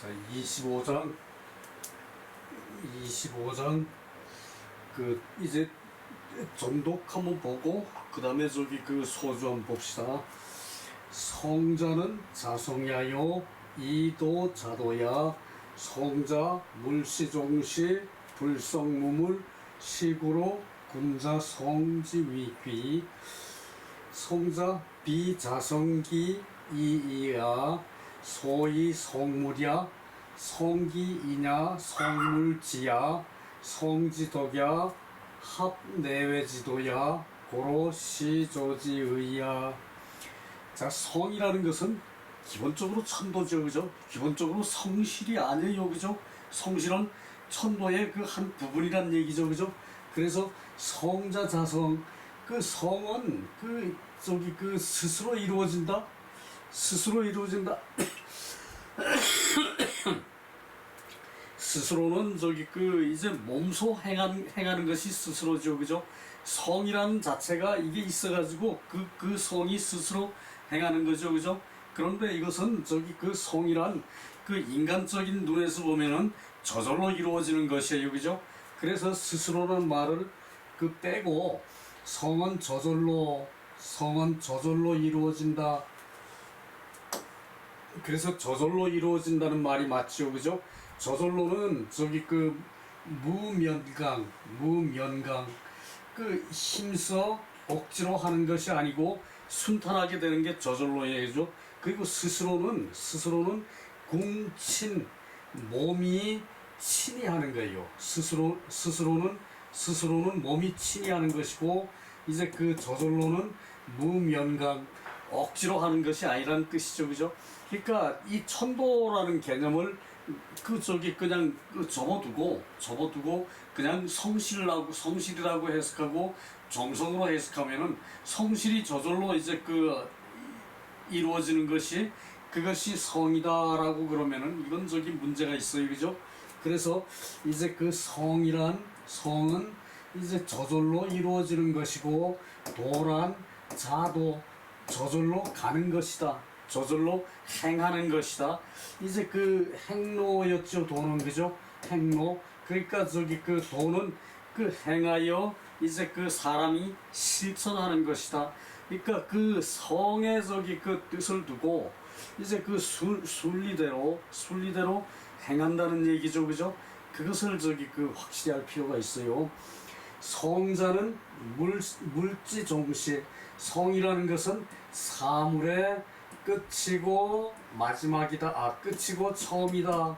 자, 25장 이제 정독 한번 보고 그 다음에 소주 한번 봅시다. 성자는 자성야요 이도 자도야 성자 물시종시 불성무물 시구로 군자 성지위귀 성자 비자성기 이이야 소위 성물야 성기이냐 성물지야 성지덕야 합내외지도야 고로 시조지의야. 자, 성이라는 것은 기본적으로 천도죠, 그죠? 기본적으로 성실이 아니에요, 그죠? 성실은 천도의 그 한 부분이란 얘기죠, 그죠? 그래서 성자 자성, 그 성은 스스로 이루어진다. 스스로 이루어진다. 스스로는 이제 몸소 행하는 것이 스스로죠, 그죠? 성이라는 자체가 이게 있어가지고 그 성이 스스로 행하는 거죠, 그죠? 그런데 이것은 그 성이란 그 인간적인 눈에서 보면은 저절로 이루어지는 것이에요, 그죠? 그래서 스스로라는 말을 빼고 성은 저절로 이루어진다. 그래서 저절로 이루어진다는 말이 맞죠, 그죠? 저절로는 무면강 힘써 억지로 하는 것이 아니고 순탄하게 되는 게 저절로예요. 그리고 스스로는 궁친 몸이 친히 하는 거예요. 스스로는 몸이 친히 하는 것이고 이제 저절로는 무면강 억지로 하는 것이 아니라는 뜻이죠, 그죠? 그러니까 이 천도라는 개념을 그냥 접어두고 그냥 성실이라고 해석하고 정성으로 해석하면은 성실이 저절로 이제 이루어지는 것이 그것이 성이다라고 그러면은 이건 문제가 있어요, 그죠? 그래서 이제 성은 이제 저절로 이루어지는 것이고 도란 자도 저절로 가는 것이다. 저절로 행하는 것이다. 이제 행로였죠, 도는, 그죠? 행로. 그러니까 도는 행하여 이제 사람이 실천하는 것이다. 그러니까 성의 뜻을 두고 이제 순리대로 행한다는 얘기죠, 그죠? 그것을 확실히 할 필요가 있어요. 성자는 물지종시. 성이라는 것은 사물의 끝이고 마지막이다. 끝이고 처음이다.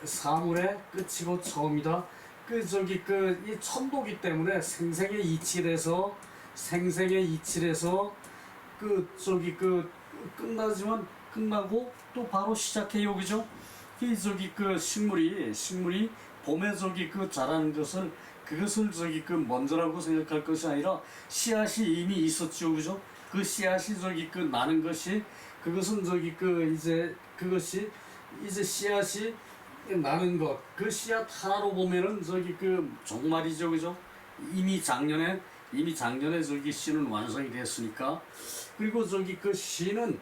사물의 끝이고 처음이다. 이 천도기 때문에 생생에 이칠해서 끝나지만 끝나고 또 바로 시작해요, 그죠? 식물이 봄에 자라는 것을 그것을 먼저라고 생각할 것이 아니라 씨앗이 이미 있었죠, 그죠? 그 씨앗이 나는 것이 그것은 그것이 이제 씨앗이 나는 것, 그 씨앗 하나로 보면은 종말이죠, 그죠? 이미 작년에 씨는 완성이 됐으니까. 그리고 씨는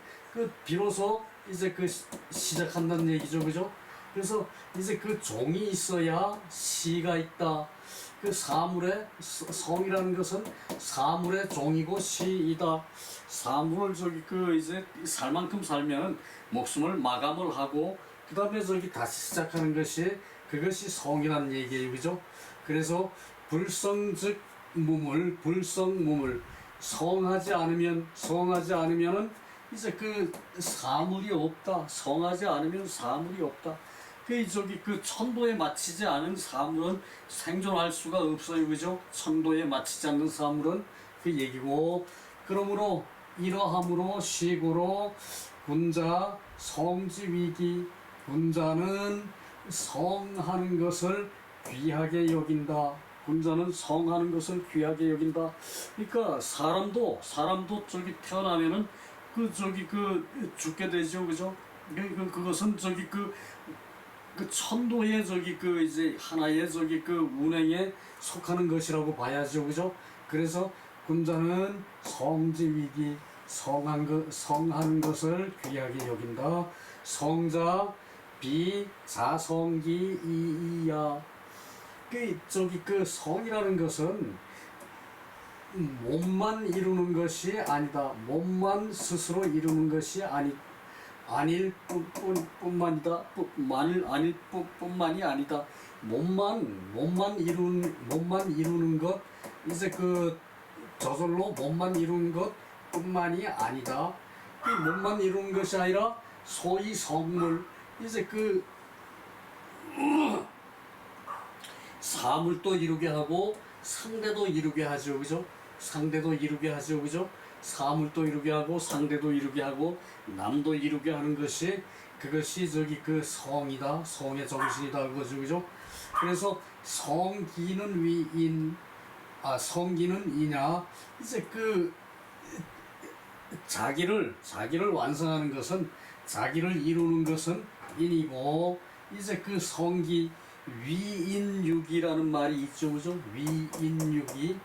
비로소 이제 시작한다는 얘기죠, 그죠? 그래서 이제 종이 있어야 씨가 있다. 성이라는 것은 사물의 종이고 씨이다. 사물을 이제 살 만큼 살면 목숨을 마감을 하고 그 다음에 다시 시작하는 것이 그것이 성이라는 얘기예요, 그죠? 그래서 불성즉 무물 성하지 않으면은 이제 사물이 없다. 성하지 않으면 사물이 없다. 천도에 맞추지 않은 사물은 생존할 수가 없어요, 그죠? 천도에 맞추지 않는 사물은 얘기고, 그러므로 이러함으로 시구로 군자 성지위기. 군자는 성하는 것을 귀하게 여긴다. 그러니까 사람도 태어나면은 죽게 되죠, 그죠? 그것은 천도의 이제 하나의 운행에 속하는 것이라고 봐야죠, 그죠? 그래서 군자는 성지위기, 성하는 것을 귀하게 여긴다. 성자 비자성기 이이야. 그 성이라는 것은 몸만 이루는 것이 아니다. 몸만 스스로 이루는 것이 아닐 뿐만이 아니다. 몸만 이루는 것, 이제 그 저절로 몸만 이루는 것 뿐만이 아니다. 이 몸만 이루는 것이 아니라 소위 성물, 이제 그 사물도 이루게 하고 상대도 이루게 하죠, 그죠? 상대도 이루게 하죠, 그죠? 사물도 이루게 하고 상대도 이루게 하고 남도 이루게 하는 것이, 그것이 그 성이다, 성의 정신이다, 그거죠, 그죠? 그래서 성기는 위인, 성기는 이냐, 이제 그 자기를 완성하는 것은, 자기를 이루는 것은 인이고, 이제 그 성기 위인육이라는 말이 있죠, 그죠? 위인육이,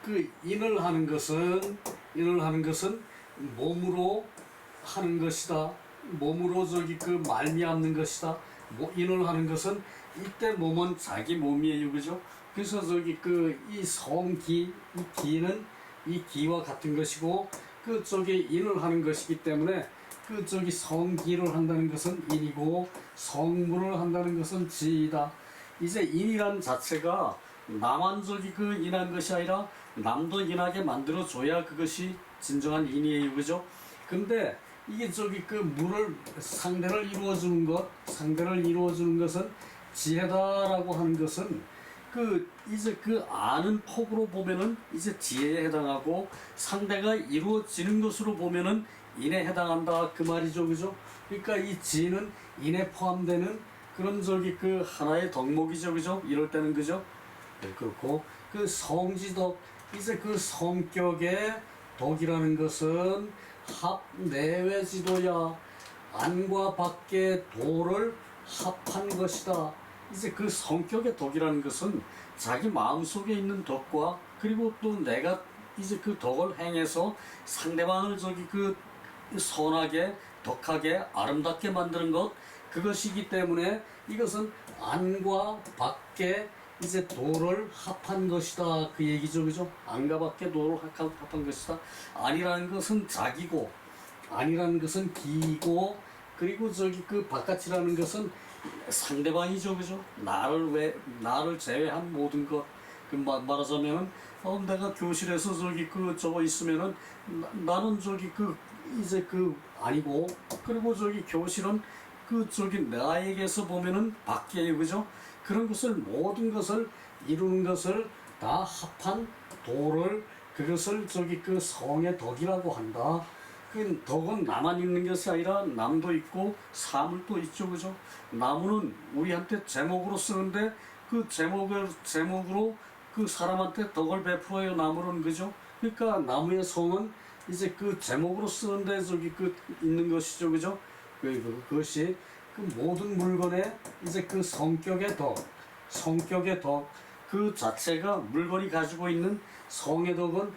그 인을 하는 것은 몸으로 하는 것이다. 몸으로 그 말미암는 것이다. 인을 하는 것은, 이때 몸은 자기 몸이에요, 그죠? 그래서 이 성기, 이 기는 이 기와 같은 것이고, 인을 하는 것이기 때문에 성기를 한다는 것은 인이고, 성물을 한다는 것은 지이다. 이제 인이란 자체가 나만 인한 것이 아니라 남도 인하게 만들어 줘야 그것이 진정한 인이에요, 그죠? 근데 이게 상대를 이루어주는 것은 지혜다라고 하는 것은, 이제 아는 폭으로 보면은 이제 지혜에 해당하고, 상대가 이루어지는 것으로 보면은 인에 해당한다, 그 말이죠, 그죠? 그러니까 이 지는 인에 포함되는 그런 하나의 덕목이죠, 그죠? 이럴 때는, 그죠? 네, 그렇고, 성지덕, 이제 성격의 덕이라는 것은 합내외지도야, 안과 밖의 도를 합한 것이다. 이제 성격의 덕이라는 것은 자기 마음속에 있는 덕과, 그리고 또 내가 이제 그 덕을 행해서 상대방을 선하게, 덕하게, 아름답게 만드는 것, 그것이기 때문에 이것은 안과 밖에 이제 도를 합한 것이다, 그 얘기죠, 그죠? 안과 밖에 도를 합한 것이다. 안이라는 것은 자기고, 안이라는 것은 기이고, 그리고 바깥이라는 것은 상대방이죠, 그죠? 나를 제외한 모든 것. 말하자면은, 내가 교실에서 저거 있으면은, 나는 이제 아니고, 그리고 교실은 나에게서 보면은 밖이에요, 그죠? 그런 것을, 모든 것을 이루는 것을 다 합한 도를, 그것을 성의 덕이라고 한다. 그 덕은 나만 있는 것이 아니라 남도 있고 사물도 있죠, 그죠? 나무는 우리한테 제목으로 쓰는데, 그 제목으로 그 사람한테 덕을 베풀어요, 나무는, 그죠? 그러니까 나무의 성은 이제 제목으로 쓰는데 있는 것이죠, 그죠? 그것이 모든 물건의 이제 성격의 덕, 그 자체가 물건이 가지고 있는 성의 덕은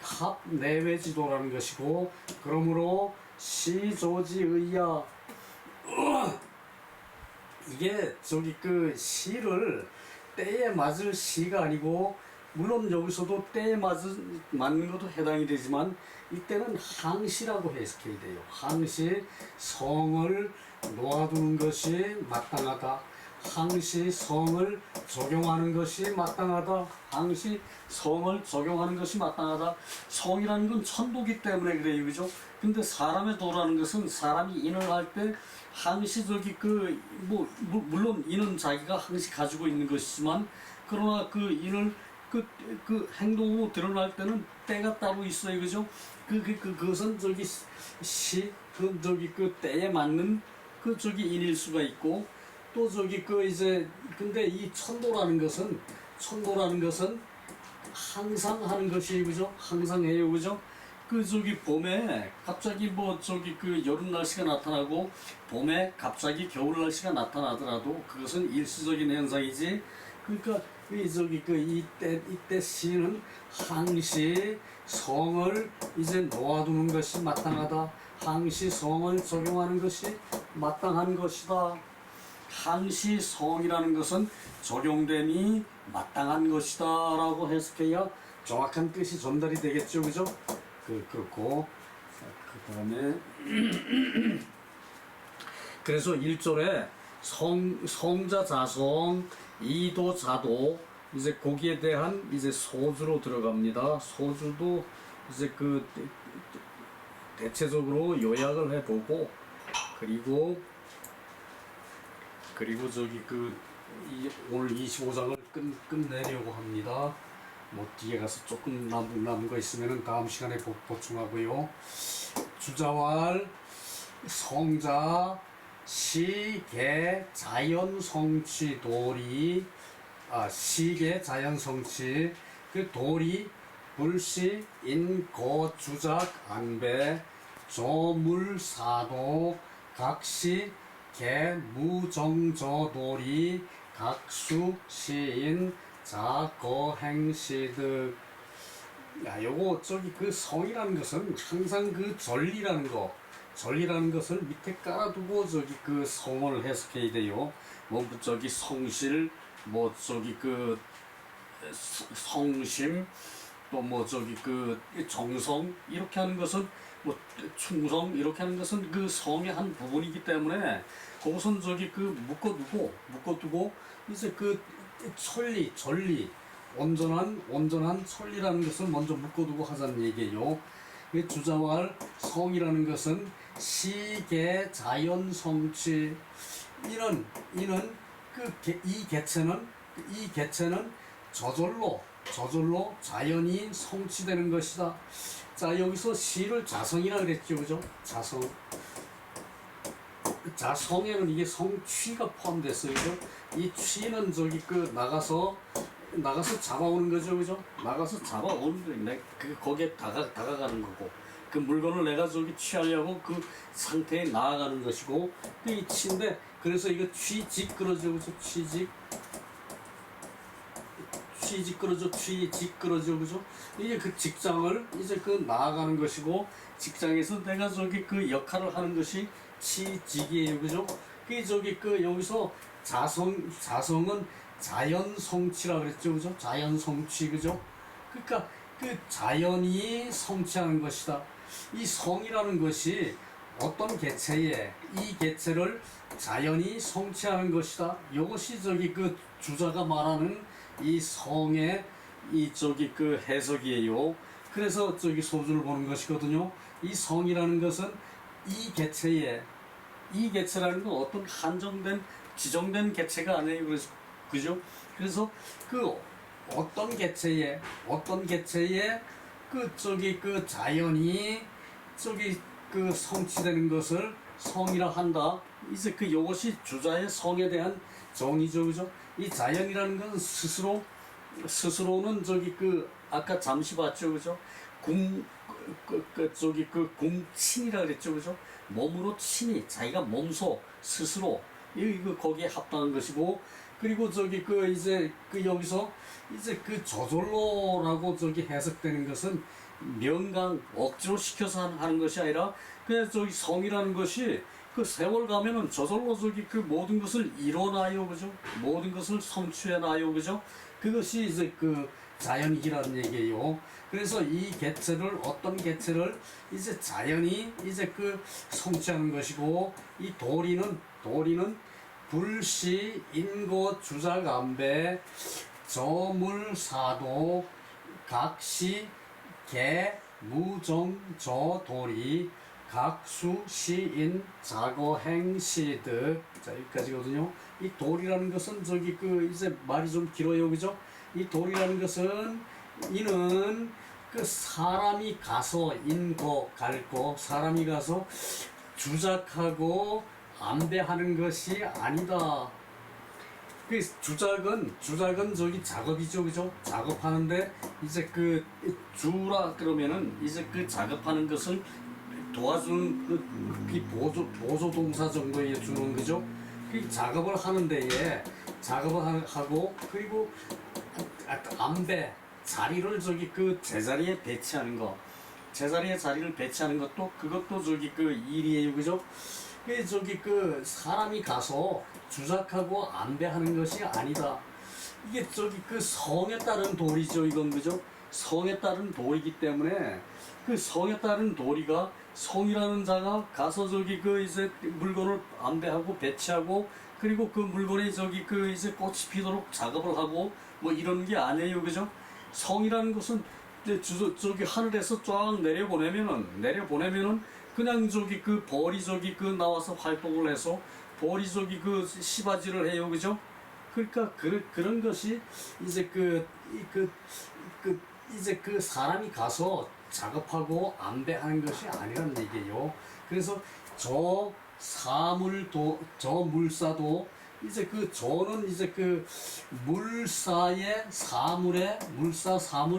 합내외지도라는 것이고, 그러므로 시조지의야, 이게 시를 때에 맞을 시가 아니고, 물론 여기서도 때에 맞는 것도 해당이 되지만, 이때는 항시라고 해석해야 돼요. 항시, 성을 놓아두는 것이 마땅하다. 항시 성을 적용하는 것이 마땅하다. 항시 성을 적용하는 것이 마땅하다. 성이라는 건 천도기 때문에 그래요, 그죠? 근데 사람의 도라는 것은, 사람이 인을 할 때 항시 물론 인은 자기가 항시 가지고 있는 것이지만, 그러나 인을 행동으로 드러날 때는 때가 따로 있어요, 그죠? 그것은 때에 맞는 인일 수가 있고, 또 근데 이 천도라는 것은 항상 하는 것이에요, 그죠? 항상 해요, 그죠? 그 저기 봄에 갑자기 뭐 저기 그 여름 날씨가 나타나고 봄에 갑자기 겨울 날씨가 나타나더라도 그것은 일시적인 현상이지. 그러니까 이 저기 그 이때 시는 항시 성을 이제 놓아두는 것이 마땅하다. 항시 성을 적용하는 것이 마땅한 것이다. 항시 성이라는 것은 적용됨이 마땅한 것이다 라고 해석해야 정확한 뜻이 전달이 되겠죠, 그죠? 그렇고 그 다음에 그래서 1절에 성자 자성 이도 자도 이제 거기에 대한 이제 소주로 들어갑니다. 소주도 이제 그 대체적으로 요약을 해보고 그리고 저기 오늘 25장을 끝내려고 합니다. 뭐 뒤에 가서 조금 남은 거 있으면은 다음 시간에 보충하고요. 주자왈 성자 시계 자연 성취 도리 시계 자연 성취 그 도리 불시 인거 주작 안배 조물 사도 각시 개 무정저도리 각수 시인 자거행시득. 야, 요거 저기 그 성이라는 것은 항상 그 전리라는 것을 밑에 깔아두고 저기 그 성을 해석해야 돼요. 뭐 저기 성실, 뭐 저기 그 성심, 또 뭐 저기 그 정성 이렇게 하는 것은 뭐 충성 이렇게 하는 것은 그 성의 한 부분이기 때문에 그것은 저기 그 묶어두고 이제 그 전리 온전한 천리라는 것을 먼저 묶어두고 하자는 얘기예요. 주자왈 성이라는 것은 시계 자연 성취 이 개체는 저절로 자연이 성취되는 것이다. 자, 여기서 시를 자성이라 그랬죠, 그죠? 자성에는 이게 성취가 포함됐어요, 그죠? 이 취는 저기 그 나가서 잡아오는 거죠, 그죠? 나가서 잡아오는 거예요. 거기에 다가가는 거고, 그 물건을 내가 저기 취하려고 그 상태에 나아가는 것이고, 이 취인데, 그래서 이거 취직 그러죠, 그죠? 취직 그러죠, 그죠? 이제 그 직장을 이제 그 나아가는 것이고, 직장에서 내가 저기 그 역할을 하는 것이 취직이에요, 그죠? 여기서 자성은 자연 성취라 그랬죠, 그죠? 자연 성취, 그죠? 그러니까 그 자연이 성취하는 것이다. 이 성이라는 것이 어떤 개체에 이 개체를 자연이 성취하는 것이다. 이것이 저기 그 주자가 말하는 이 성의 이 저기 그 해석이에요. 그래서 저기 소주를 보는 것이거든요. 이 성이라는 것은 이 개체라는 건 어떤 한정된 지정된 개체가 아니에요. 그죠? 그래서 그 어떤 개체에 그 저기 그 자연이 저기 그 성취되는 것을 성이라 한다. 이제 그 요것이 주자의 성에 대한 정의죠, 그죠? 이 자연이라는 것은 스스로는 저기 그 아까 잠시 봤죠, 그죠? 궁친이라 그랬죠, 그죠? 몸으로 친히 자기가 몸소 스스로 이거 거기에 합당한 것이고, 그리고 저기 그 이제 그 여기서 이제 그 저절로라고 저기 해석되는 것은 명강 억지로 시켜서 하는 것이 아니라 그냥 저기 성이라는 것이 그 세월 가면은 저절로 저기 그 모든 것을 이뤄놔요, 그죠? 모든 것을 성취해놔요, 그죠? 그것이 이제 그 자연이라는 얘기예요. 그래서 이 개체를 어떤 개체를 이제 자연이 이제 그 성취하는 것이고, 이 도리는 불시 인고 주작안배 저물사도 각시 개 무정저도리 각수 시인 자거행시득. 자, 여기까지거든요. 이 도리라는 것은 저기 그 이제 말이 좀 길어요, 그죠? 이 도리라는 것은 이는 그 사람이 가서 갈고 사람이 가서 주작하고 안배하는 것이 아니다. 그 주작은 저기 작업이죠, 그죠? 작업하는데 이제 그 주라 그러면은 이제 그 작업하는 것을 도와주는 그 보조 동사 정도에 주는 거죠. 그 작업을 하는데 하고 그리고 안배 자리를 저기 그 제자리에 배치하는 거, 제자리에 자리를 배치하는 것도 그것도 저기 그 일이에요, 그죠? 그 저기 그 사람이 가서 주작하고 안배하는 것이 아니다. 이게 저기 그 성에 따른 도리죠, 이건 그죠? 성에 따른 도리기 때문에 그 성에 따른 도리가 성이라는 자가 가서 저기 그 이제 물건을 안배하고 배치하고 그리고 그 물건이 저기 그 이제 꽃이 피도록 작업을 하고 뭐 이런 게 아니에요, 그죠? 성이라는 것은 이제 저기 하늘에서 쫙 내려보내면은 그냥 저기 그 벌이 저기 그 나와서 활동을 해서 벌이 저기 그 시바지를 해요, 그죠? 그러니까 그런 것이 이제 이제 그 사람이 가서 작업하고 안배하는 것이 아니란 얘기예요. 그래서 저 물사도 이제 그 저는 이제 그 물사의 사물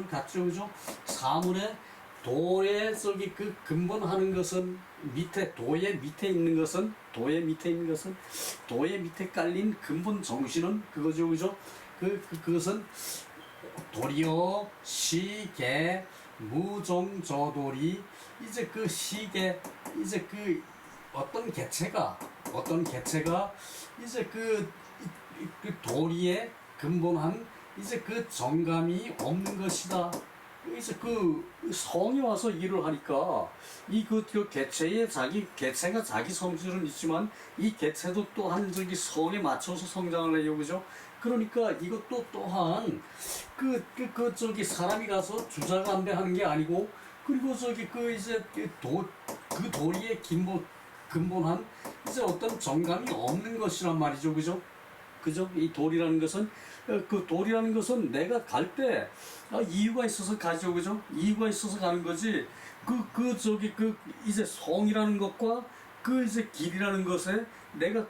같죠, 그죠? 사물의 도에 저기 그 근본하는 것은 도의 밑에 있는 것은 도의 밑에 깔린 근본 정신은 그거죠, 그죠? 그것은 도리어 시계 무종저돌이 이제 그 시계 이제 그 어떤 개체가 이제 그 도리에 근본한 이제 그 정감이 없는 것이다. 이제 그 성이 와서 일을 하니까 그 개체가 자기 성질은 있지만 이 개체도 또한 저기 성에 맞춰서 성장을 해요, 그죠? 그러니까 이것도 또한 저기 사람이 가서 주작안배하는 게 아니고 그리고 저기 그 이제 그 도리의 근본한 이제 어떤 정감이 없는 것이란 말이죠, 그죠? 그죠? 이 도리라는 것은 내가 갈 때 이유가 있어서 가죠, 그죠? 이유가 있어서 가는 거지. 이제 성이라는 것과 그 이제 길이라는 것에 내가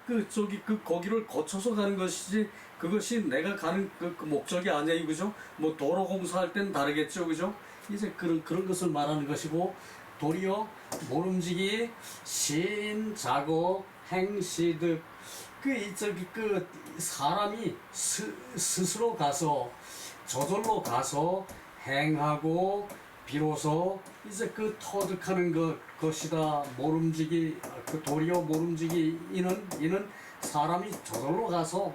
거기를 거쳐서 가는 것이지 그것이 내가 가는 그 목적이 아니에요, 그죠? 뭐 도로 공사할 땐 다르겠죠, 그죠? 이제 그런 것을 말하는 것이고 도리어 모름지기 신자고 행시득 그 사람이 스스로 가서 저절로 가서 행하고 비로소 이제 그 터득하는 것이다. 모름지기 그 도리어 모름지기 이는 사람이 저절로 가서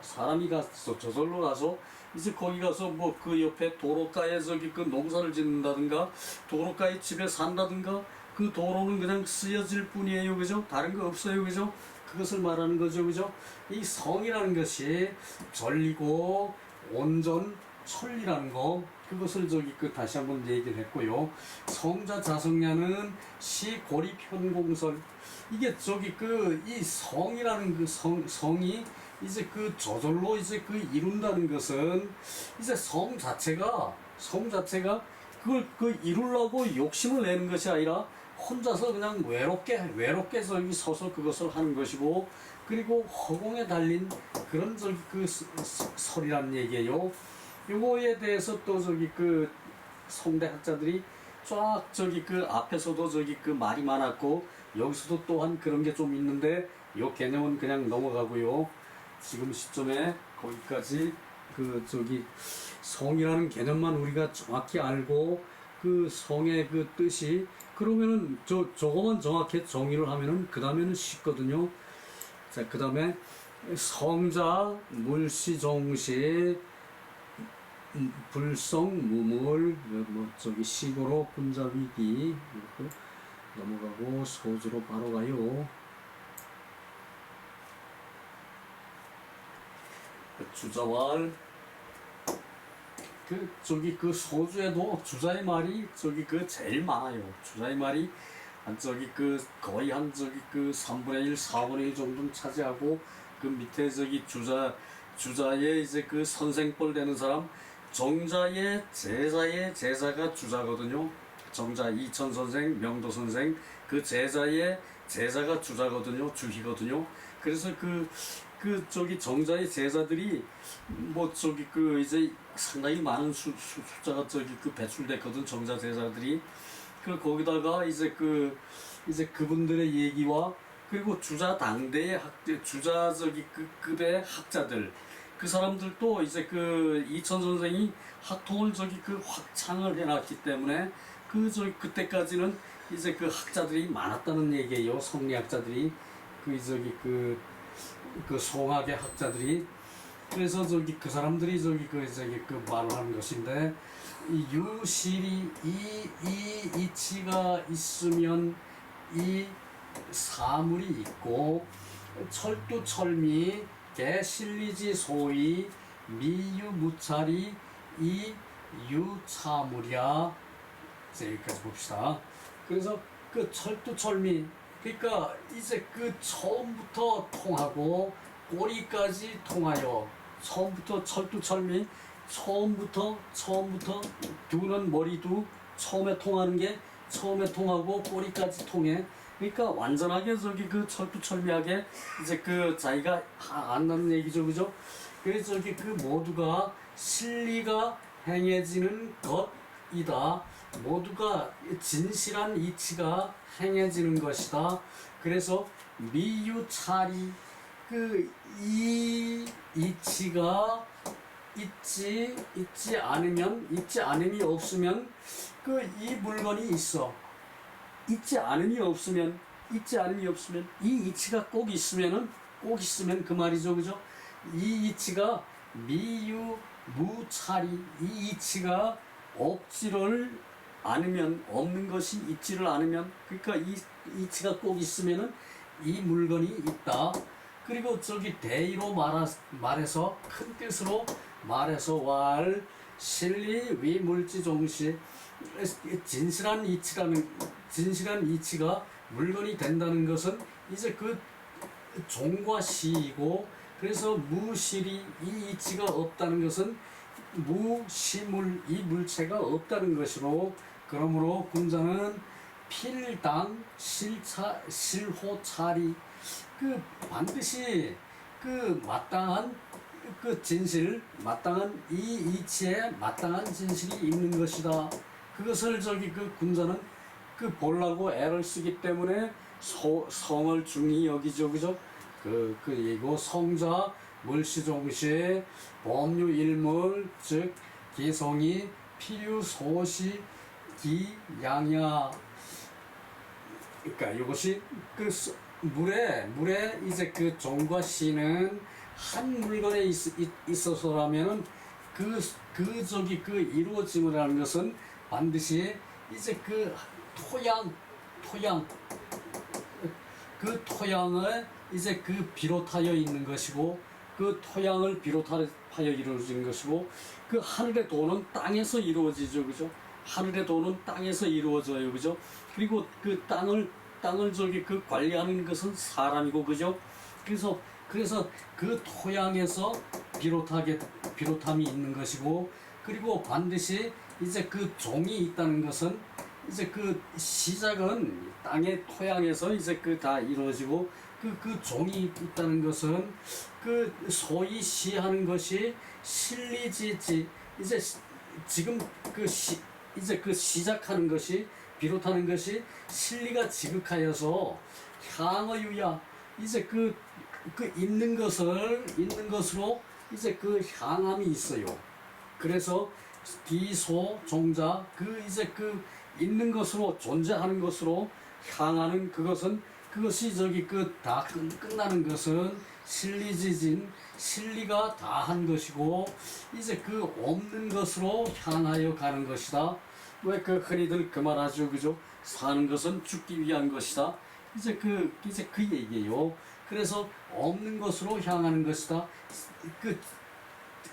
이제 거기 가서 뭐 그 옆에 도로가에 저기 그 농사를 짓는다든가 도로가에 집에 산다든가 그 도로는 그냥 쓰여질 뿐이에요, 그죠? 다른 거 없어요, 그죠? 그것을 말하는 거죠, 그죠? 이 성이라는 것이 전리고 온전 천리라는 거 그것을 다시 한번 얘기를 했고요. 성자 자성냐는 시고리 편공설 이게 이 성이라는 성이 이제 저절로 이제 이룬다는 것은 이제 성 자체가 그걸 이루려고 욕심을 내는 것이 아니라 혼자서 그냥 외롭게 저기 서서 그것을 하는 것이고 그리고 허공에 달린 그런 설이라는 얘기예요. 요거에 대해서 또 성대학자들이 쫙 앞에서도 말이 많았고 여기서도 또한 그런 게 좀 있는데 요 개념은 그냥 넘어가고요. 지금 시점에 거기까지 성이라는 개념만 우리가 정확히 알고 그 성의 그 뜻이 그러면은 저거만 정확히 정의를 하면은 그 다음에는 쉽거든요. 자, 그 다음에 성자 물시종시 불성 무물 시고로 분자위기 이렇게 넘어가고 소주로 바로 가요. 주자왈 소주에도 주자의 말이 제일 많아요. 주자의 말이 거의 한 3분의 1, 4분의 1 정도는 차지하고 그 밑에 주자의 이제 선생뻘 되는 사람 정자의 제자가 주자거든요. 정자 이천 선생, 명도 선생 그 제자의 제자가 주자거든요. 주희거든요. 그래서 그 저기 정자의 제자들이 뭐 저기 그 이제 상당히 많은 숫자가 저기 그 배출됐거든. 정자 제자들이. 그 거기다가 이제 그 이제 그분들의 얘기와 그리고 주자 당대의 주자 저기 그 급의 학자들, 그 사람들도 이제 그 이천 선생이 학통을 저기 그 확창을 해놨기 때문에 그 저기 그때까지는 이제 그 학자들이 많았다는 얘기예요. 성리학자들이 그 저기 그 송학의 학자들이. 그래서 저기 그 사람들이 저기 그 말을 하는 것인데, 이 유실이 이 이치가 있으면 이 사물이 있고, 철두철미 개실리지 소위 미유무찰이 이 유차물이야. 여기까지 봅시다. 그래서 그 철두철미, 그러니까 이제 그 처음부터 통하고 꼬리까지 통하여, 처음부터 철두철미, 처음부터 두는 머리도 처음에 통하는 게 처음에 통하고 꼬리까지 통해. 그러니까 완전하게 저기 그 철두철미하게 이제 그 자기가 안다는 얘기죠, 그죠? 그래서 저기 그 모두가 실리가 행해지는 것이다. 모두가 진실한 이치가 행해지는 것이다. 그래서 미유찰이 이 이치가 있지 않음이 없으면 그 이 물건이 있어. 있지 않음이 없으면 이 이치가 꼭 있으면 그 말이죠, 그죠? 이 이치가 미유무찰이, 이 이치가 없지를 않으면, 없는 것이 있지를 않으면, 그러니까 이 이치가 꼭 있으면은 이 물건이 있다. 그리고 저기 대의로 말해서 큰 뜻으로 말해서 왈 실리 위물지 종시, 진실한 이치가 물건이 된다는 것은 이제 그 종과 시이고, 그래서 무실이, 이 이치가 없다는 것은 무시물, 이 물체가 없다는 것이로, 그러므로 군자는 필당 실호찰이, 그 반드시 그 마땅한 그 진실, 마땅한 이 이치에 마땅한 진실이 있는 것이다. 그것을 저기 그 군자는 그 보려고 애를 쓰기 때문에 성을 중히 여기죠, 그죠? 그 얘기고, 성자 물시종시 법류 일물, 즉 기성이 필요 소시 기양야. 그러니까 이것이 그 물에 이제 그 종과 시는 한 물건에 있어서라면은 그 이루어짐이라는 것은 반드시 이제 그 그 토양을 이제 그 비롯하여 있는 것이고, 그 토양을 비롯하여 이루어진 것이고, 그 하늘의 도는 땅에서 이루어지죠, 그죠? 하늘의 도는 땅에서 이루어져요, 그죠? 그리고 그 땅을 저기 그 관리하는 것은 사람이고, 그죠? 그래서 그 토양에서 비롯함이 있는 것이고, 그리고 반드시 이제 그 종이 있다는 것은 이제 그 시작은 땅의 토양에서 이제 그 다 이루어지고, 그 종이 있다는 것은 그 소위 시하는 것이 실리지지, 이제 지금 이제 그 시작하는 것이, 비롯하는 것이 실리가 지극하여서 향어유야, 이제 그 있는 것으로 이제 그 향함이 있어요. 그래서 비소 종자, 그 이제 그 있는 것으로, 존재하는 것으로 향하는 그것이 저기 그 다 끝나는 것은 실리지진, 실리가 다 한 것이고, 이제 그 없는 것으로 향하여 가는 것이다. 왜 그 흔히들 그 말하죠, 그죠? 사는 것은 죽기 위한 것이다. 이제 그 얘기예요. 그래서 없는 것으로 향하는 것이다. 그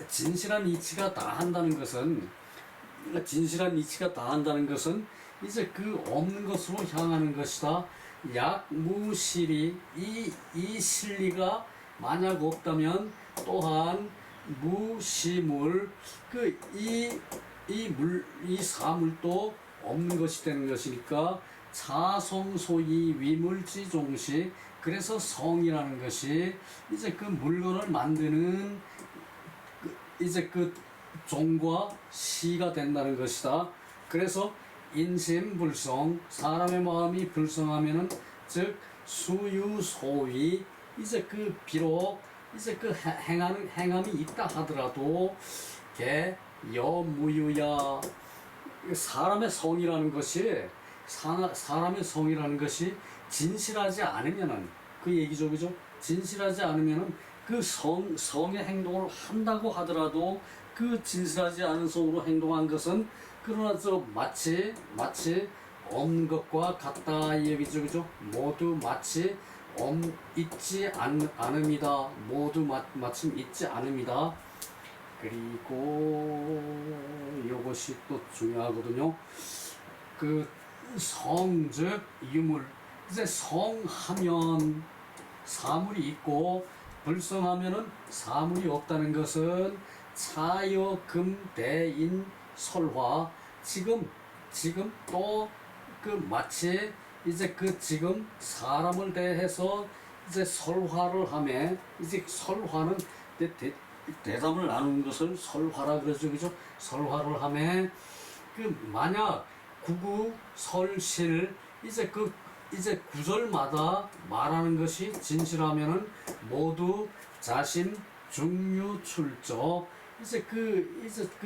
진실한 이치가 다 한다는 것은, 이제 그 없는 것으로 향하는 것이다. 약무실이, 이 실리가 만약 없다면 또한 무시물, 이 사물도 없는 것이 되는 것이니까, 차성소이 위물지 종시, 그래서 성이라는 것이 이제 그 물건을 만드는 이제 그 종과 시가 된다는 것이다. 그래서 인심불성, 사람의 마음이 불성하면은 즉 수유소위, 이제 그 비록 이제 그 행하는 행함이 있다 하더라도 개 여무유야, 사람의 성이라는 것이 사람의 성이라는 것이 진실하지 않으면은 그 얘기죠, 그죠? 진실하지 않으면은 그 성의 행동을 한다고 하더라도 그 진실하지 않은 성으로 행동한 것은 그러나 마치 없는 것과 같다 이 얘기죠, 그죠? 모두 마치 있지 않음이다. 모두 마침 있지 않음이다. 그리고 이것이 또 중요하거든요. 그 성 즉 유물, 이제 성하면 사물이 있고 불성하면은 사물이 없다는 것은 차여금 대인 설화, 지금 또 그 마치 이제 그 지금 사람을 대해서 이제 설화를 하며, 이제 설화는 대담을 나누는 것을 설화라 그러죠, 그죠? 설화를 하며 그 만약 구구 설실, 이제 이제 구절마다 말하는 것이 진실하면은 모두 자신 중유출저, 이제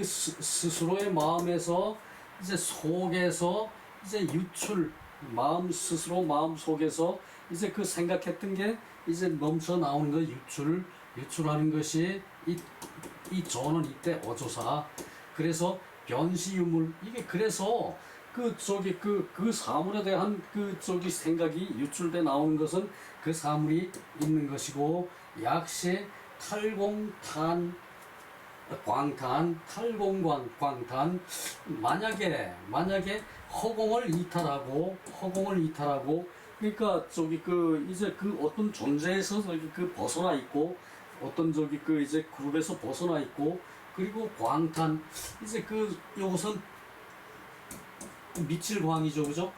스스로의 마음에서 이제 속에서 이제 유출, 스스로 마음 속에서 이제 그 생각했던 게 이제 멈춰 나오는 거, 유출하는 것이 이 저는 이때 어조사. 그래서 변시유물, 이게 그래서 그 사물에 대한 생각이 유출돼 나오는 것은 그 사물이 있는 것이고, 약시 탈공탄 광탄, 만약에 허공을 이탈하고, 그러니까 이제 어떤 존재에서 벗어나 있고, 어떤 이제 그룹에서 벗어나 있고, 그리고 광탄, 이제 요것은 미칠광이죠, 그죠?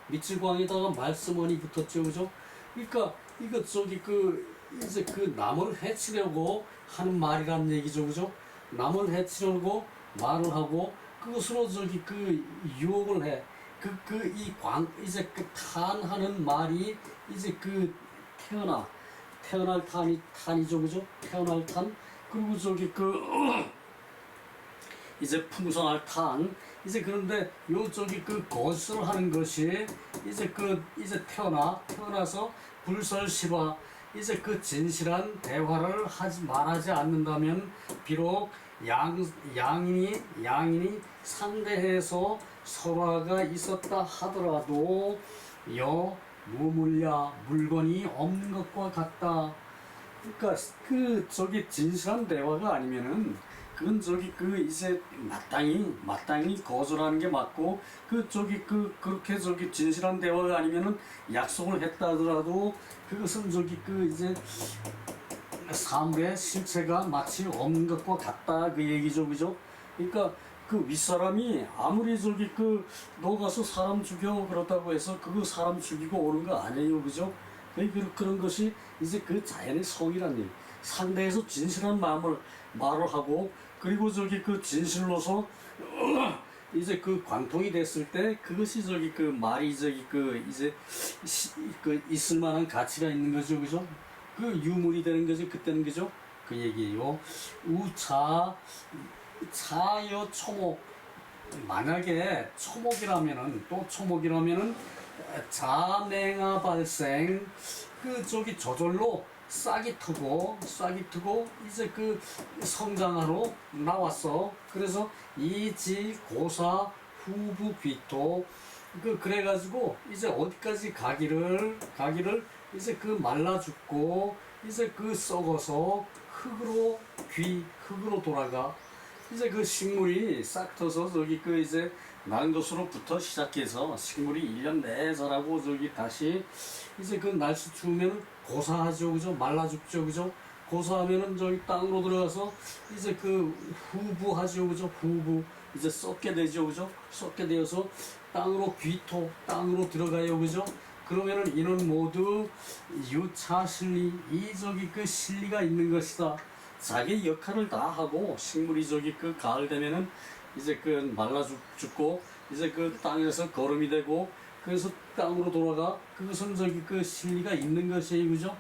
미칠광에다가 말씀원이 붙었죠, 그죠? 그러니까 이거 이제 남을 해치려고 하는 말이란 얘기죠, 그죠? 남을 해치려고 말을 하고, 그것으로 유혹을 해. 이제 탄하는 말이 이제 태어날 탄이죠, 그죠? 태어날 탄. 그리고 이제 풍성할 탄. 이제 그런데 거짓을 하는 것이 이제 태어나서 불설시바, 이제 진실한 대화를 말하지 않는다면, 비록 양인이 상대해서 설화가 있었다 하더라도 무물야, 물건이 없는 것과 같다. 그러니까 진실한 대화가 아니면은 그건 이제 마땅히 거절하는 게 맞고, 그렇게 진실한 대화가 아니면은 약속을 했다 하더라도 그것은 이제 사물의 실체가 마치 없는 것과 같다 그 얘기죠, 그죠? 그러니까 윗사람이 아무리 너 가서 사람 죽여 그렇다고 해서 사람 죽이고 오는 거 아니에요, 그죠? 그런 것이 이제 자연의 성이란 얘기. 상대에서 진실한 마음을 말을 하고, 그리고 진실로서 이제 관통이 됐을 때 그것이 말이 이제 있을 만한 가치가 있는 거죠, 그죠? 유물이 되는 거죠, 그때는, 그죠? 그 얘기예요. 차여 초목, 만약에 초목이라면은 자맹아 발생, 저절로 싹이 트고 이제 성장하러 나왔어. 그래서 이지 고사 후부 귀토, 그래가지고 이제 어디까지 가기를 이제 말라 죽고, 이제 썩어서 흙으로 돌아가. 이제 식물이 싹 터서 이제 난 것으로부터 시작해서 식물이 1년 내에 자라고 다시 이제 날씨 추우면 고사하죠, 그죠? 말라 죽죠, 그죠? 고사하면은 땅으로 들어가서 이제 후부하죠, 그죠? 후부 이제 썩게 되죠, 그죠? 썩게 되어서 땅으로 들어가요, 그죠? 그러면은 이는 모두 유차 실리, 이 저기 그 실리가 있는 것이다. 자기 역할을 다 하고 식물이 저기 그 가을 되면은 이제 그 말라 죽고 이제 그 땅에서 거름이 되고 그래서 땅으로 돌아가. 그것은 저기 그 실리가 있는 것이에요, 그죠?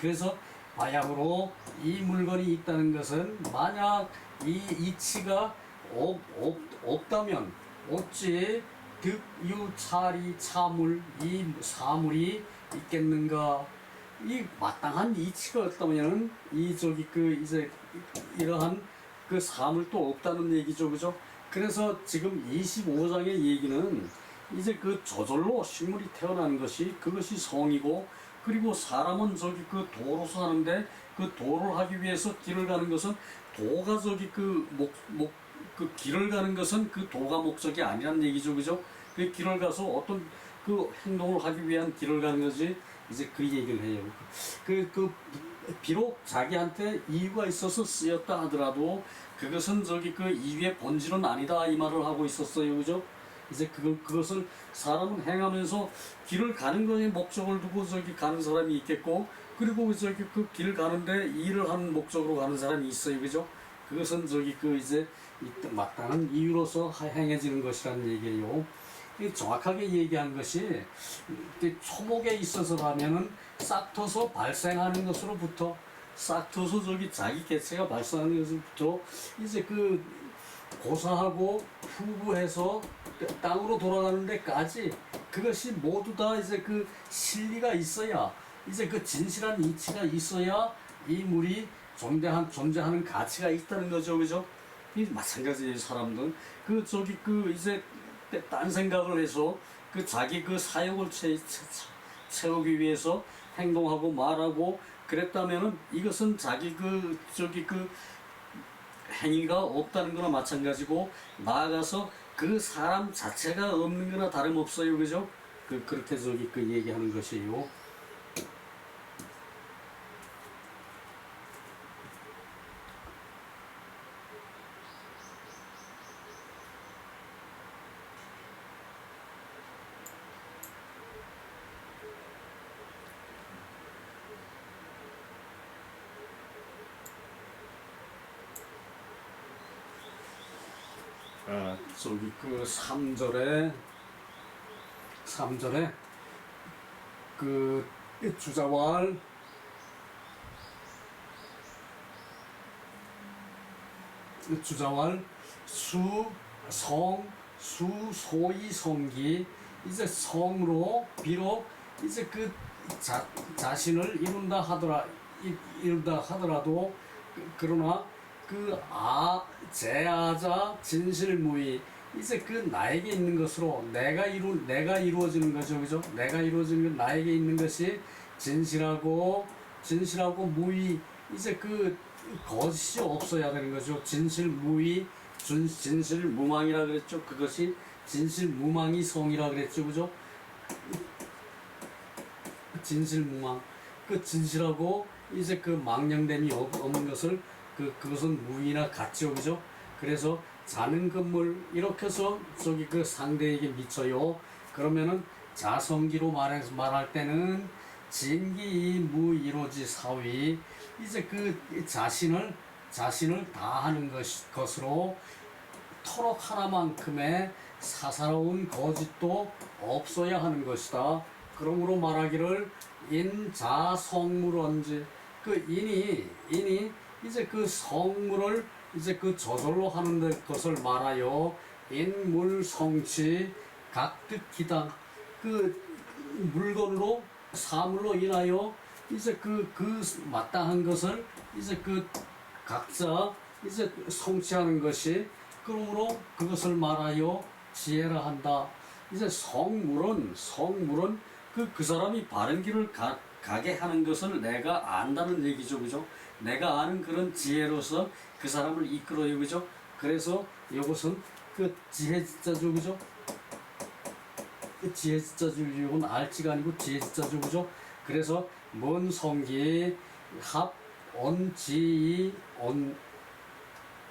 그래서 바야흐로 이 물건이 있다는 것은 만약 이 이치가 없다면 어찌 득유차리 차물 이 사물이 있겠는가? 이 마땅한 이치가 없다면은 이 저기 그 이제 이러한 그 사물도 없다는 얘기죠, 그죠? 그래서 지금 25장의 얘기는 이제 그 저절로 식물이 태어나는 것이 그것이 성이고, 그리고 사람은 저기 그 도로 사는데 그 도를 하기 위해서 길을 가는 것은 도가 저기 그 길을 가는 것은 그 도가 목적이 아니란 얘기죠, 그죠? 그 길을 가서 어떤 그 행동을 하기 위한 길을 가는 것이 이제 그 얘기를 해요. 비록 자기한테 이유가 있어서 쓰였다 하더라도 그것은 저기 그 이유의 본질은 아니다 이 말을 하고 있었어요, 그죠? 이제 그것을 사람은 행하면서 길을 가는 것에 목적을 두고 저기 가는 사람이 있겠고, 그리고 저기 그 길을 가는데 일을 하는 목적으로 가는 사람이 있어요, 그죠? 그것은 저기 그 이제 마땅한 이유로서 행해지는 것이라는 얘기예요. 정확하게 얘기한 것이 초목에 있어서라면은 싹 터서 발생하는 것으로부터 싹 터서 저기 자기 개체가 발생하는 것으로부터 이제 그 고사하고 후구해서 땅으로 돌아가는 데까지 그것이 모두 다 이제 그 실리가 있어야, 이제 그 진실한 이치가 있어야 이 물이 존재하는 가치가 있다는 거죠, 그죠? 이 마찬가지예요. 사람들 그 저기 그 이제 딴 생각을 해서 그 자기 그 사욕을 채우기 위해서 행동하고 말하고 그랬다면은 이것은 자기 그 저기 그 행위가 없다는 거나 마찬가지고, 나아가서 그 사람 자체가 없는 거나 다름없어요, 그죠? 그렇게 저기 그 얘기하는 것이에요. 저기 그 3절에 그 주자왈 소이 성기, 이제 성으로 비록 이제 그 자신을 이룬다 하더라도 그러나 제아자 진실무의, 이제 그 나에게 있는 것으로 내가 이루어지는 거죠, 그죠? 내가 이루어지는 것, 나에게 있는 것이 진실하고 무의, 이제 그 거짓이 없어야 되는 거죠. 진실무의, 진실무망이라 그랬죠. 그것이 진실무망이 성이라 그랬죠, 그죠? 진실무망, 그 진실하고 이제 그 망령됨이 없는 것을 그것은 무의나 같죠, 그죠? 그래서 자는 건물 이렇게 해서 저기 그 상대에게 미쳐요. 그러면은 자성기로 말할 때는 진기 무이로지 사위, 이제 그 자신을 다하는 것으로 토록 하나만큼의 사사로운 거짓도 없어야 하는 것이다. 그러므로 말하기를 인자성물언지, 그 인이 이제 그 성물을 이제 그 저절로 하는 것을 말하여 인물성치 각득기당, 그 물건으로 사물로 인하여 이제 그 마땅한 것을 이제 그 각자 이제 성취하는 것이, 그러므로 그것을 말하여 지혜라 한다. 이제 성물은 그 사람이 바른 길을 가게 하는 것을 내가 안다는 얘기죠, 그죠? 내가 아는 그런 지혜로서 그 사람을 이끌어요, 그죠? 그래서 이것은 그 지혜지자죠, 그죠? 지혜지자죠. 이건 알지가 아니고 지혜지자죠, 그죠? 그래서 먼 성기 합 언지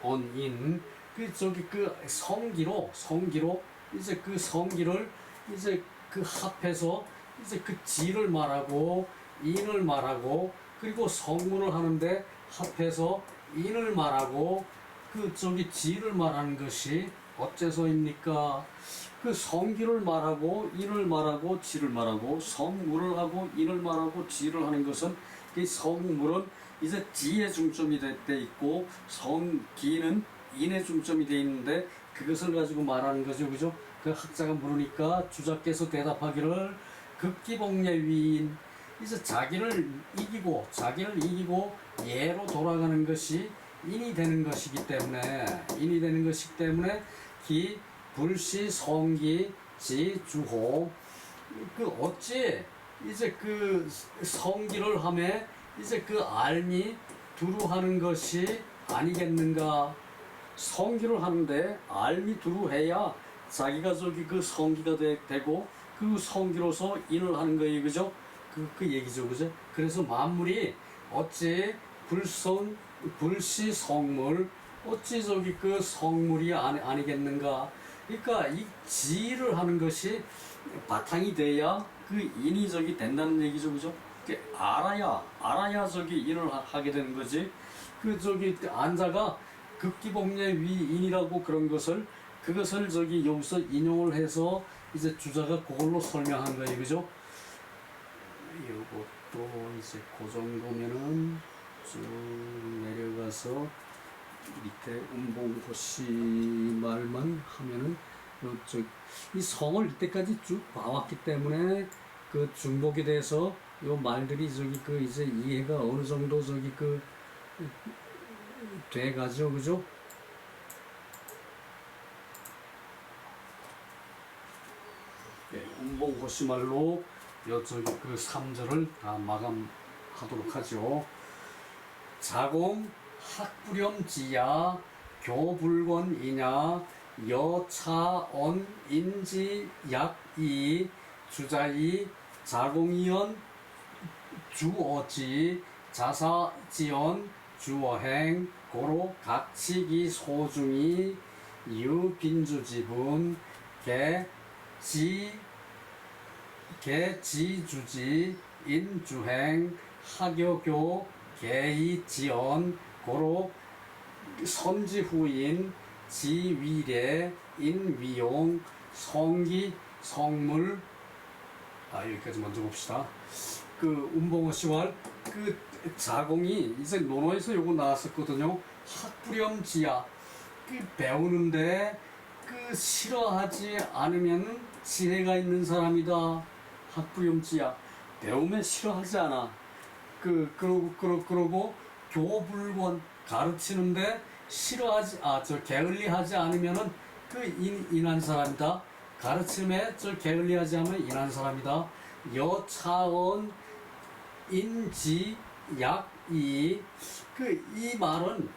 언인, 그 저기 그 성기로 이제 그 성기를 이제 그 합해서 이제 그 지를 말하고 인을 말하고 그리고 성문을 하는데 합해서 인을 말하고 그 저기 지를 말하는 것이 어째서입니까? 그 성기를 말하고 인을 말하고 지를 말하고 성물을 하고 인을 말하고 지를 하는 것은 이 성물은 이제 지에 중점이 돼 있고 성기는 인에 중점이 돼 있는데 그것을 가지고 말하는 거죠, 그죠? 그 학자가 물으니까 주자께서 대답하기를 극기복례위인 이제 자기를 이기고 예로 돌아가는 것이 인이 되는 것이기 때문에 기 불시 성기 지 주호 그 어찌 이제 그 성기를 하매 이제 그 알미 두루 하는 것이 아니겠는가? 성기를 하는데 알미 두루 해야 자기가 저기 그 성기가 되고 그 성기로서 인을 하는 거예요, 그죠? 그 얘기죠, 그죠? 그래서 만물이 어찌 불시 성물 어찌 저기 그 성물이 아니겠는가? 그러니까 이 지를 하는 것이 바탕이 돼야 그 인이 저기 된다는 얘기죠, 그죠? 알아야 저기 인을 하게 되는 거지. 그 저기 안자가 극기복례 위인이라고 그런 그것을 저기 여기서 인용을 해서 이제 주자가 그걸로 설명한 거예요, 그죠? 이것도 이제 그 정도면은 쭉 내려가서 밑에 운봉호씨 말만 하면은 이 성을 이때까지 쭉 봐왔기 때문에 그 중복에 대해서 요 말들이 저기 그 이제 이해가 어느 정도 저기 그 돼가죠, 그죠? 예, 운봉호씨 말로 요 저기 그 3절을 다 마감하도록 하죠. 자공 학부렴지야 교불권이냐 여차언 인지약이 주자이 자공이연 주어지 자사지연 주어행 고로 각치기 소중이 유빈주지분 개지주지 인주행 하교교 개이지연 고로 선지후인 지위례 인위용 성기 성물 여기까지 먼저 봅시다. 그 운봉호 씨와 그 자공이 이제 논어에서 요거 나왔었거든요. 학부렴지야 그 배우는데 그 싫어하지 않으면 지혜가 있는 사람이다. 학부렴지야 배우면 싫어하지 않아. 그러고 교불권 가르치는데 게을리하지 않으면은 그 인한 사람이다. 가르침에 게을리하지 않으면 인한 사람이다. 여차원 인지 약이 이 말은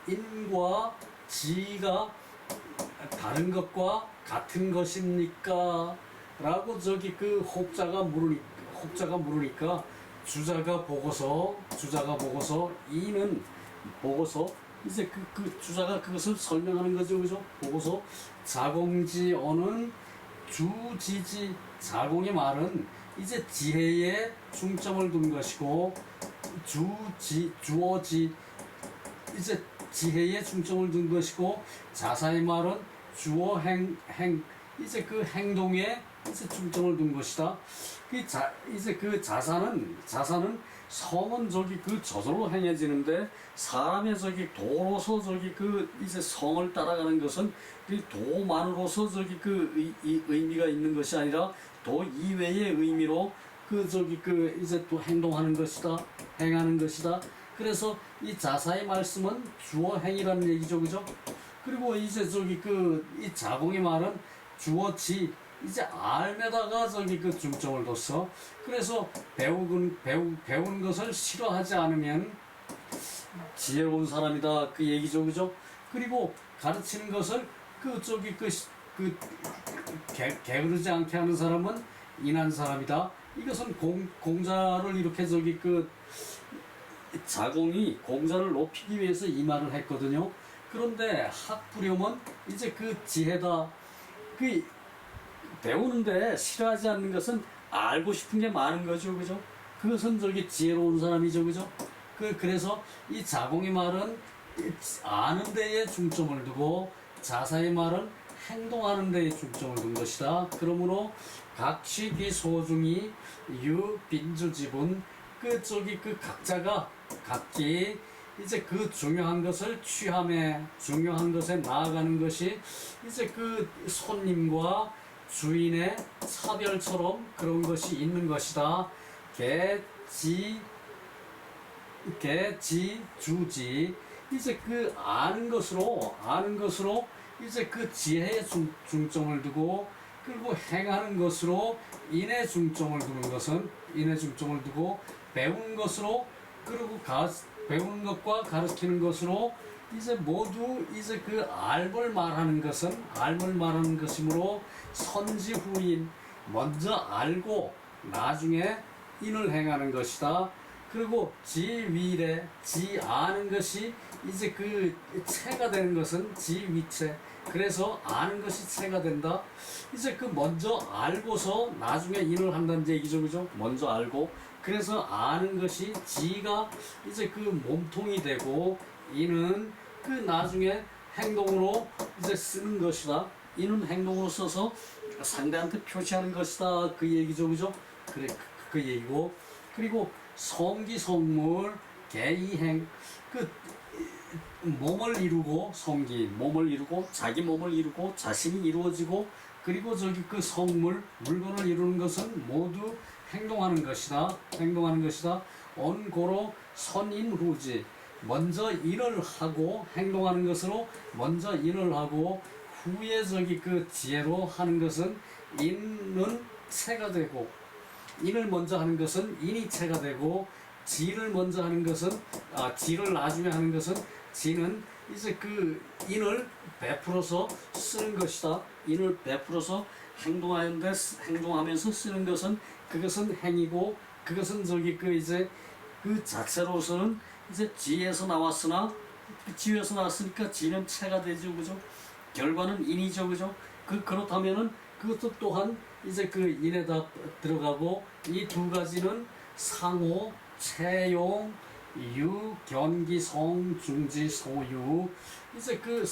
인과 지가 다른 것과 같은 것입니까? 라고 저기 그 혹자가 물으니까 주자가 보고서 이는 보고서 이제 그 주자가 그것을 설명하는 거죠, 그죠? 보고서 자공지어는 주지지 자공의 말은 이제 지혜에 중점을 둔 것이고 주어지 이제 지혜에 중점을 둔 것이고 자사의 말은 주어 행 이제 그 행동에 이제 중점을 둔 것이다. 이제 그 자사는 성은 저기 그 저절로 행해지는데 사람의 저기 도로서 저기 그 이제 성을 따라가는 것은 그 도만으로서 저기 그 의미가 있는 것이 아니라 도 이외의 의미로 그 저기 그 이제 또 행동하는 것이다, 행하는 것이다. 그래서 이 자사의 말씀은 주어 행이라는 얘기죠, 그죠? 그리고 이제 저기 그 이 자공의 말은 주어지 이제 알에다가 저기 그 중점을 뒀어. 그래서 배우는 것을 싫어하지 않으면 지혜로운 사람이다 그 얘기죠, 그죠? 그리고 가르치는 것을 그 저기 게으르지 않게 하는 사람은 인한 사람이다. 이것은 공자를 이렇게 저기 그 자공이 공자를 높이기 위해서 이 말을 했거든요. 그런데 학부렴은 이제 그 지혜다. 그 배우는데 싫어하지 않는 것은 알고 싶은 게 많은 거죠, 그죠? 그것은 저기 지혜로운 사람이죠, 그죠? 그래서 이 자공의 말은 아는 데에 중점을 두고 자사의 말은 행동하는 데에 중점을 둔 것이다. 그러므로 각시기 소중히 유빈주지분 그 각자가 각기 이제 그 중요한 것을 취함에 중요한 것에 나아가는 것이 이제 그 손님과 주인의 차별처럼 그런 것이 있는 것이다. 개지 주지 이제 그 아는 것으로 이제 그 지혜에 중점을 두고 그리고 행하는 것으로 인에 중점을 두는 것은 인에 중점을 두고 배우는 것으로 그리고 배우는 것과 가르치는 것으로 이제 모두 이제 그 알을 말하는 것이므로 선지후인 먼저 알고 나중에 인을 행하는 것이다. 그리고 지위래 지 아는 것이 이제 그 체가 되는 것은 지위체. 그래서 아는 것이 체가 된다. 이제 그 먼저 알고서 나중에 인을 한다는 얘기죠, 그죠? 먼저 알고 그래서 아는 것이 지가 이제 그 몸통이 되고 인은 그 나중에 행동으로 이제 쓰는 것이다. 이는 행동으로 써서 상대한테 표시하는 것이다. 그 얘기죠, 그죠? 그래, 그 얘기고. 그리고 성기성물, 개이행, 그 몸을 이루고 몸을 이루고 자기 몸을 이루고 자신이 이루어지고 그리고 저기 그 성물, 물건을 이루는 것은 모두 행동하는 것이다. 행동하는 것이다. 언고로 선인후지. 먼저 일을 하고 행동하는 것으로 먼저 일을 하고 후에 저기 그 지혜로 하는 것은 인은 체가 되고 인을 먼저 하는 것은 인이 체가 되고 지를 먼저 하는 것은 지를 나중에 하는 것은 지는 이제 그 인을 베풀어서 쓰는 것이다. 인을 베풀어서 행동하면서 쓰는 것은 그것은 행이고 그것은 저기 그 이제 그 자체로서는 이제 지에서 나왔으니까 지는 체가 되죠, 그죠? 결과는 인이죠, 그죠? 그렇다면은 그것도 또한 이제 그 인에다 들어가고 이 두 가지는 상호, 채용, 유, 견기, 성, 중지, 소유 이제 그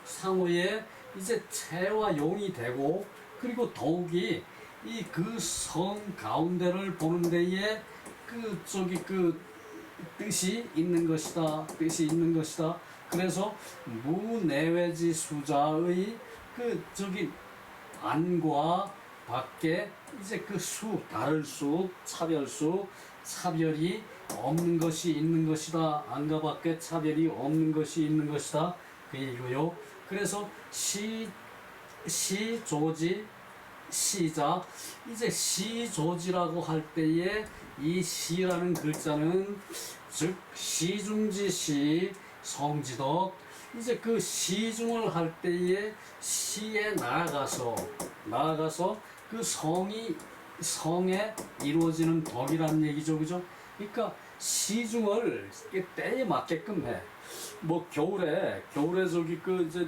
상호에 이제 채와 용이 되고 그리고 더욱이 이 그 성 가운데를 보는 데에 그 저기 그 뜻이 있는 것이다. 그래서 무내외지 수자의 그 저기 안과 밖에 이제 그 다를 수, 차별이 없는 것이 있는 것이다. 안과 밖에 차별이 없는 것이 있는 것이다. 그 얘기고요. 그래서 시조지, 시자, 이제 시조지라고 할 때에 이 시라는 글자는 즉 시중지시, 성지덕, 이제 그 시중을 할 때에 시에 나아가서 그 성에 이루어지는 덕이라는 얘기죠, 그죠? 그러니까 시중을 때에 맞게끔 해. 뭐 겨울에 저기 그 이제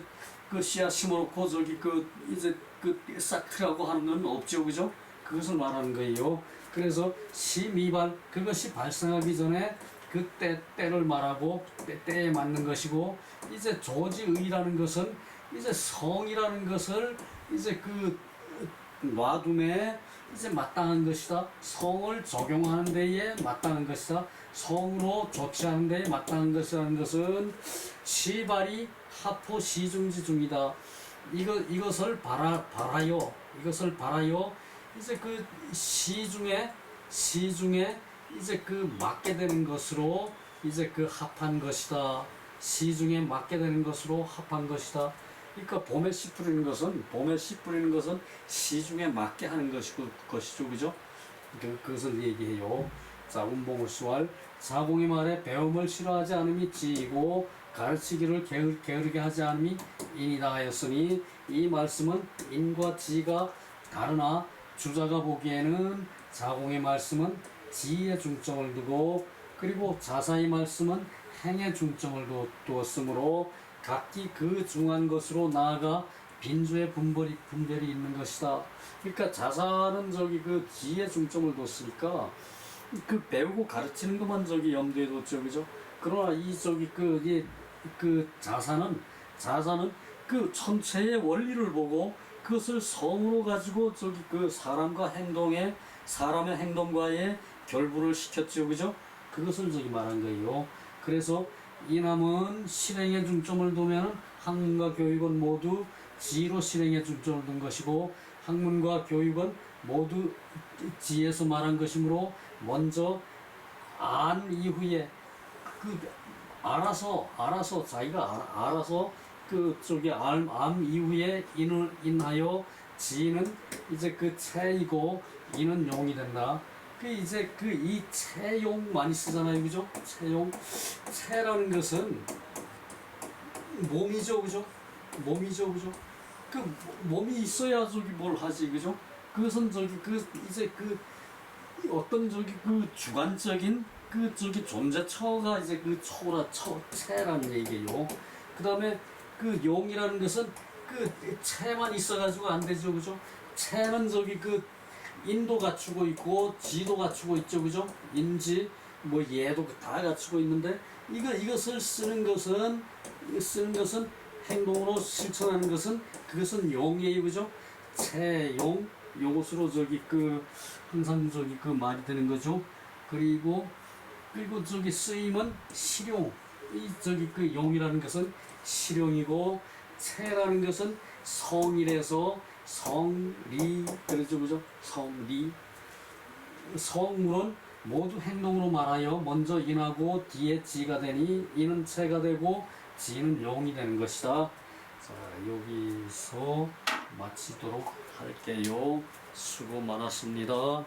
그 씨앗 심어놓고 저기 그 이제 그 싹트라고 하는 건 없죠, 그죠? 그것을 말하는 거예요. 그래서 시미발 그것이 발생하기 전에 그 때를 말하고 때에 맞는 것이고 이제 조지의라는 것은 이제 성이라는 것을 이제 그 놔둠에 이제 마땅한 것이다. 성을 적용하는 데에 마땅한 것이다. 성으로 조치하는 데에 마땅한 것이라는 것은 시발이 하포 시중지 중이다. 이것을 바라요. 이제 그 시중에 이제 그 맞게 되는 것으로 이제 그 합한 것이다. 시중에 맞게 되는 것으로 합한 것이다. 그러니까 봄에 씨 뿌리는 것은 시중에 맞게 하는 것이죠, 그죠? 그것을 얘기해요. 자, 운봉을수할 자공의 말에 배움을 싫어하지 않음이 지이고 가르치기를 게으르게 하지 않음이 인이다 하였으니 이 말씀은 인과 지가 다르나 주자가 보기에는 자공의 말씀은 지에 중점을 두고 그리고 자사의 말씀은 행에 중점을 두었으므로 각기 그 중한 것으로 나아가 빈주의 분별이 있는 것이다. 그러니까 자사는 저기 그 지에 중점을 뒀으니까 그 배우고 가르치는 것만 저기 염두에 뒀죠, 그죠? 그러나 이 저기 그 자사는 그 천체의 원리를 보고 그것을 성으로 가지고 저기 그 사람의 행동과의 결부를 시켰죠, 그죠? 그것을 저기 말한 거예요. 그래서 이남은 실행에 중점을 두면 학문과 교육은 모두 지로 실행에 중점을 둔 것이고, 학문과 교육은 모두 지에서 말한 것이므로 먼저 안 이후에 그 알아서 자기가 알아서 그 저기 암 이후에 인하여 지는 이제 그 체이고 이는 용이 된다. 그 이제 그 이 체용 많이 쓰잖아요, 그죠? 체라는 것은 몸이죠, 그죠? 그죠? 그 몸이 있어야 저기 뭘 하지, 그죠? 그것은 저기 그 이제 그 어떤 저기 그 주관적인 그 저기 존재처가 이제 그 체라는 얘기예요. 그 다음에 그 용이라는 것은 그 체만 있어가지고 안 되죠, 그죠? 체는 저기 그 인도 갖추고 있고 지도 갖추고 있죠, 그죠? 인지 뭐 예도 다 갖추고 있는데 이것을 쓰는 것은 행동으로 실천하는 것은 그것은 용이에요, 그죠? 체용 요것으로 저기 그 항상 저기 그 말이 되는 거죠. 그리고 저기 쓰임은 실용. 이 저기 그 용이라는 것은 실용이고 체라는 것은 성이라서 성리 그러죠, 그죠? 성리. 성물은 모두 행동으로 말하여 먼저 인하고 뒤에 지가 되니 이는 체가 되고 지는 용이 되는 것이다. 자, 여기서 마치도록 할게요. 수고 많았습니다.